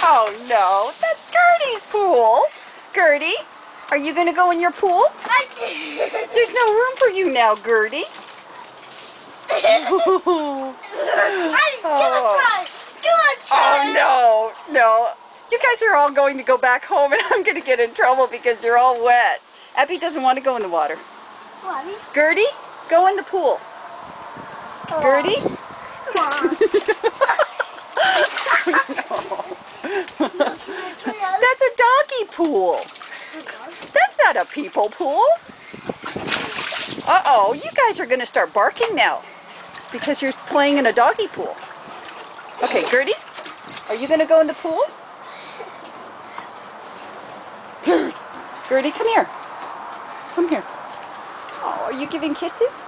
Oh no, that's Gertie's pool. Gertie, are you going to go in your pool? There's no room for you now, Gertie. Oh no, no. You guys are all going to go back home and I'm going to get in trouble because you're all wet. Abby doesn't want to go in the water. Gertie, go in the pool. Gertie? That's a doggy pool. That's not a people pool. Uh-oh, you guys are going to start barking now because you're playing in a doggy pool. Okay, Gertie, are you going to go in the pool? Gertie, come here. Come here. Oh, are you giving kisses?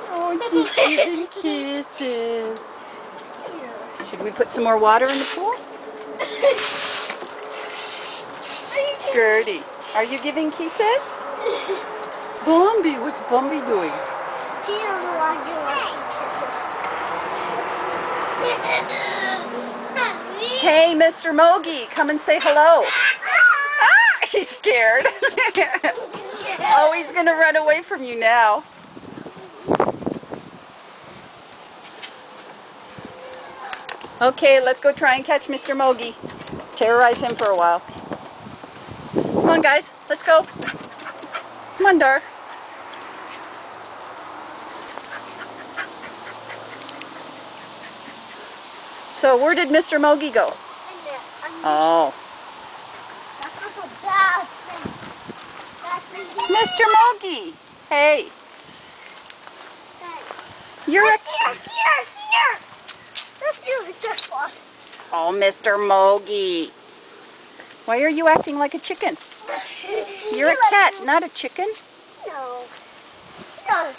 Oh, she's giving kisses. Should we put some more water in the pool? Gertie, are you giving kisses? Bumby, what's Bumby doing? He doesn't want to do kisses. Hey, Mr. Mogi, come and say hello. Ah, he's scared. Oh, he's going to run away from you now. Okay, let's go try and catch Mr. Mogi. Terrorize him for a while. Come on, guys. Let's go. Come on, Dar. So, where did Mr. Mogi go? In there. Oh. That's not so bad. Mr. Mogi! Hey. You're Yes. That's you. It's this one. Oh, Mr. Mogi. Why are you acting like a chicken? You're a cat, not a chicken. No. No.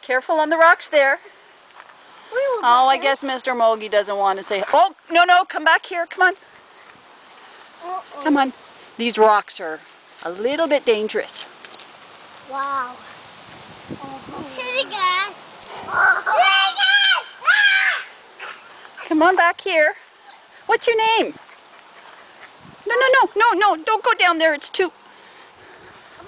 Careful on the rocks there. Oh, I guess Mr. Mogi doesn't want to say... Oh, no, come back here. Come on. Come on. These rocks are a little bit dangerous. Wow. City guys. Come on back here. What's your name? No, don't go down there. It's too...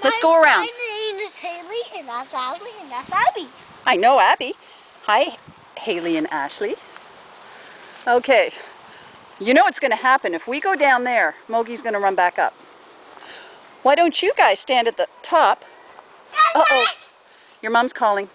Let's go around. My name is Haley, and that's Ashley, and that's Abby. I know Abby. Hi, Haley and Ashley. Okay. You know what's going to happen. If we go down there, Mogi's going to run back up. Why don't you guys stand at the top? Uh-oh. Your mom's calling.